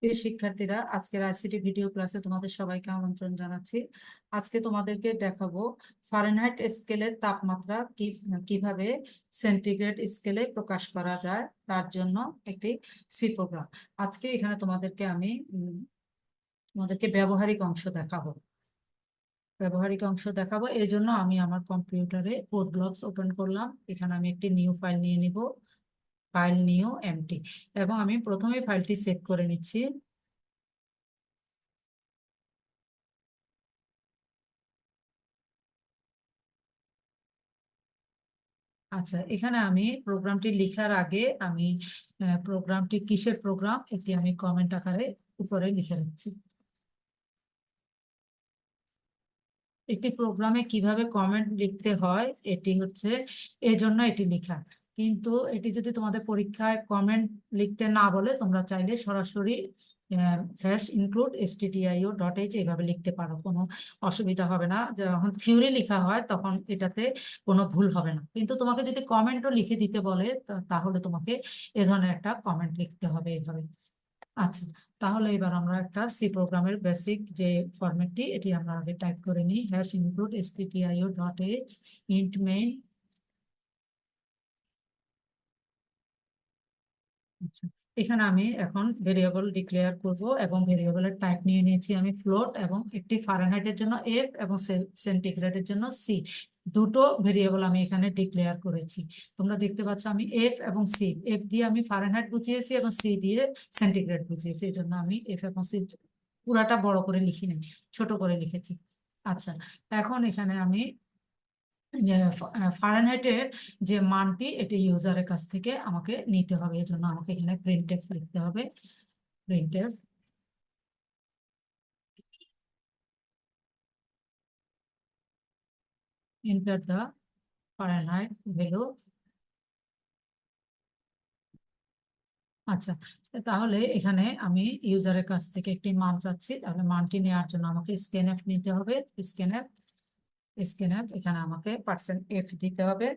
প্রিয় শিক্ষার্থীরা, আজকের আইসিটি ভিডিও ক্লাসে তোমাদের সবাইকে আমন্ত্রণ জানাচ্ছি। আজকে তোমাদেরকে দেখাবো ফারেনহাইট স্কেলের তাপমাত্রা কিভাবে সেন্টিগ্রেড স্কেলে প্রকাশ করা যায়, তার জন্য একটি সি প্রোগ্রাম। আজকে এখানে তোমাদেরকে ব্যবহারিক অংশ দেখাবো। এই জন্য আমি আমার কম্পিউটারে কোড ব্লকস ওপেন করলাম। এখানে আমি একটি নিউ ফাইল নিয়ে নিব, ফাইল নিউ এমটি, এবং আমি প্রথমে ফাইলটি সেভ করে নিচ্ছি। আচ্ছা, এখানে আমি প্রোগ্রামটি লেখার আগে আমি প্রোগ্রামটি কিসের প্রোগ্রাম এটি আমি কমেন্ট আকারে উপরে লিখে রাখছি। একটি প্রোগ্রামে কিভাবে কমেন্ট লিখতে হয় এটি হচ্ছে এজন্য এটি লেখা। কিন্তু এটি যদি তোমাদের পরীক্ষায় কমেন্ট লিখতে না বলে, তোমরা চাইলে সরাসরি #include_stdio.h এইভাবে লিখতে পারো, কোনো অসুবিধা হবে না। যখন থিওরি লেখা হয় তখন এটাতে কোনো ভুল হবে না, কিন্তু তোমাকে যদি কমেন্টও লিখে দিতে বলে তাহলে তোমাকে এ ধরনের একটা কমেন্ট লিখতে হবে এইভাবে। আচ্ছা, তাহলে এবার আমরা একটা সি প্রোগ্রামের বেসিক যে ফরম্যাটটি এটি আমরা আগে টাইপ করে নিই। #include_stdio.h int main। আচ্ছা, এখানে আমি এখন ভেরিয়েবল ডিক্লেয়ার করব এবং ভেরিয়েবলের টাইপ নিয়ে নিয়েছি আমি ফ্লোট, এবং একটি ফারেনহাইটের জন্য এফ এবং সেন্টিগ্রেডের জন্য সি, দুটো ভেরিয়েবল আমি এখানে ডিক্লেয়ার করেছি। তোমরা দেখতে পাচ্ছ আমি এফ এবং সি, এফ দিয়ে আমি ফারেনহাইট বুঝিয়েছি এবং সি দিয়ে সেন্টিগ্রেড বুঝিয়েছি। এই জন্য আমি এফ এবং সি পুরাটা বড় করে লিখি নাই, ছোট করে লিখেছি। আচ্ছা, এখন এখানে আমি যে ফারেনহাইটের যে মানটি এটি ইউজারের কাছ থেকে আমাকে নিতে হবে, এই জন্য আমাকে এখানে প্রিন্টএফ লিখতে হবে। প্রিন্টএফ এন্টার দা ফারেনহাইট ভ্যালু। আচ্ছা, তাহলে এখানে আমি ইউজারের কাছ থেকে একটি মান চাচ্ছি, তাহলে মানটি নেওয়ার জন্য আমাকে স্ক্যানএফ নিতে হবে। স্ক্যানএফ স্ক্যানএফ এখানে আমাকে %f দিতে হবে,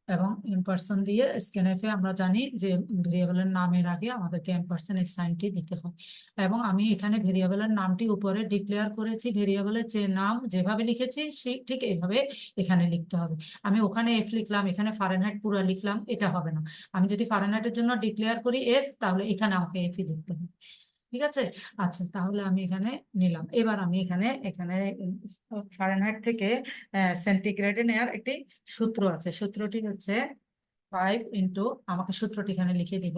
এবং এম্পারসেন্ট দিয়ে স্ক্যানএফে আমরা জানি যে ভেরিয়েবলের নামের আগে আমাদেরকে এম্পারসেন্ট এই সাইনটি দিতে হয়। এবং আমি এখানে ভেরিয়েবলের নামটি উপরে ডিক্লেয়ার করেছি, ভেরিয়েবলের যে নাম যেভাবে লিখেছি সেই ঠিক এইভাবে এখানে লিখতে হবে। আমি ওখানে এফ লিখলাম, এখানে ফারেনহাইট পুরো লিখলাম, এটা হবে না। আমি যদি ফারেনহাইটের জন্য ডিক্লেয়ার করি এফ, তাহলে এখানে আমাকে এফই লিখতে হবে। ঠিক আছে। আচ্ছা, তাহলে আমি এখানে নিলাম। এবার আমি এখানে এখানে ফারেনহাইট থেকে সেন্টিগ্রেডে নেওয়ার একটি সূত্র আছে। সূত্রটি হচ্ছে 5 আমাকে সূত্রটি এখানে লিখে দিব,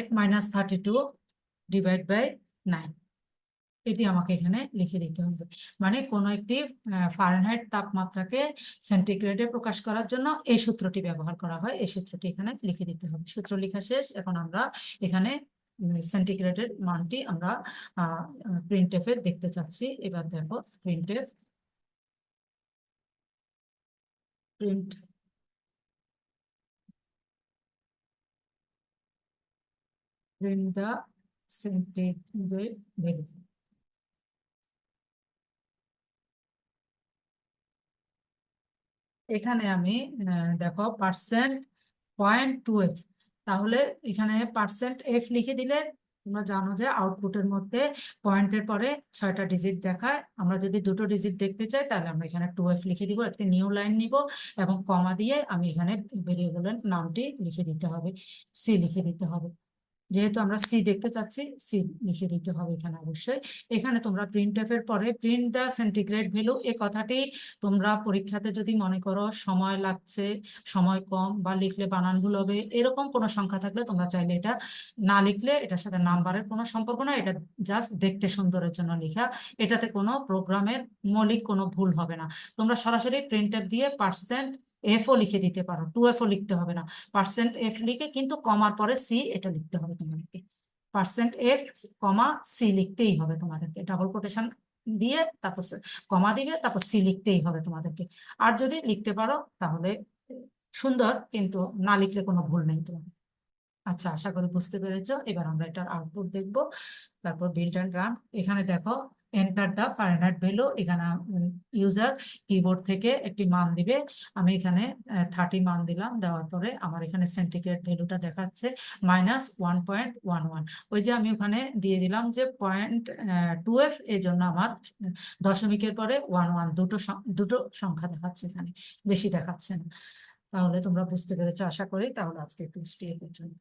f-32 / 9। এটি আমাকে এখানে লিখে দিতে হবে। মানে কোনো একটি ফারেনহাইট তাপমাত্রাকে সেন্টিগ্রেডে প্রকাশ করার জন্য এই সূত্রটি ব্যবহার করা হয়। এই সূত্রটি এখানে লিখে দিতে হবে। সূত্র লেখা শেষ। এখন আমরা এখানে সেন্টিগ্রেডের মানটি আমরা প্রিন্টএফে দেখতে চাচ্ছি। এবার দেখো, প্রিন্টএফ প্রিন্ট প্রিন্ট দা সেন্টিগ্রেড ভ্যালু। এখানে আমি দেখো %.2f, তাহলে এখানে %f লিখে দিলে তোমরা জানো যে আউটপুটের মধ্যে পয়েন্টের পরে 6টা ডিজিট দেখায়। আমরা যদি দুটো ডিজিট দেখতে চাই তাহলে আমরা এখানে 2f লিখে দিব, একটি নিউ লাইন নিব এবং কমা দিয়ে আমি এখানে ভেরিয়েবলের নামটি লিখে দিতে হবে, সি লিখে দিতে হবে। যেহেতু আমরা সি দেখতে চাচ্ছি, সি লিখে দিতে হবে এখানে অবশ্যই। এখানে তোমরা প্রিন্টএফ এর পরে প্রিন্ট দা সেন্টিগ্রেড ভ্যালু এ কথাটি তোমরা পরীক্ষাতে যদি মনে করো সময় লাগছে, সময় কম, বা লিখলে বানান ভুল হবে, এরকম কোনো সংখ্যা থাকলে তোমরা চাইলে এটা না লিখলে, এটার সাথে নাম্বারের কোনো সম্পর্ক না, এটা জাস্ট দেখতে সুন্দরের জন্য লেখা। এটাতে কোনো প্রোগ্রামের মৌলিক কোনো ভুল হবে না। তোমরা সরাসরি প্রিন্টএফ দিয়ে %f ও লিখে দিতে পারো, 2f ও লিখতে হবে না। %f লিখে কিন্তু কমার পরে সি এটা লিখতে হবে তোমাদেরকে। %f, সি লিখতেই হবে তোমাদেরকে, ডাবল কোটেশন দিয়ে তারপর কমা দিবে, তারপর সি লিখতেই হবে তোমাদেরকে। আর যদি লিখতে পারো তাহলে সুন্দর, কিন্তু না লিখলে কোনো ভুল নেই তোমাদের। আচ্ছা, আশা করি বুঝতে পেরেছো। এবার আমরা এটার আউটপুট দেখবো, তারপর বিল্ড অ্যান্ড রান। এখানে দেখো, এন্টার দ্য ফারেনহাইট ভ্যালু। এখানে ইউজার কিবোর্ড থেকে একটি মান দিবে। আমি এখানে 30 মান দিলাম, দেওয়ার পরে আমার এখানে সেন্টিগ্রেড ভ্যালুটা দেখাচ্ছে -1.11। ওই যে আমি ওখানে দিয়ে দিলাম যে 0.12, এই জন্য আমার দশমিকের পরে 11 দুটো সংখ্যা দেখাচ্ছে, এখানে বেশি দেখাচ্ছে না। তাহলে তোমরা বুঝতে পেরেছো আশা করি। তাহলে আজকে একটু এই পর্যন্ত।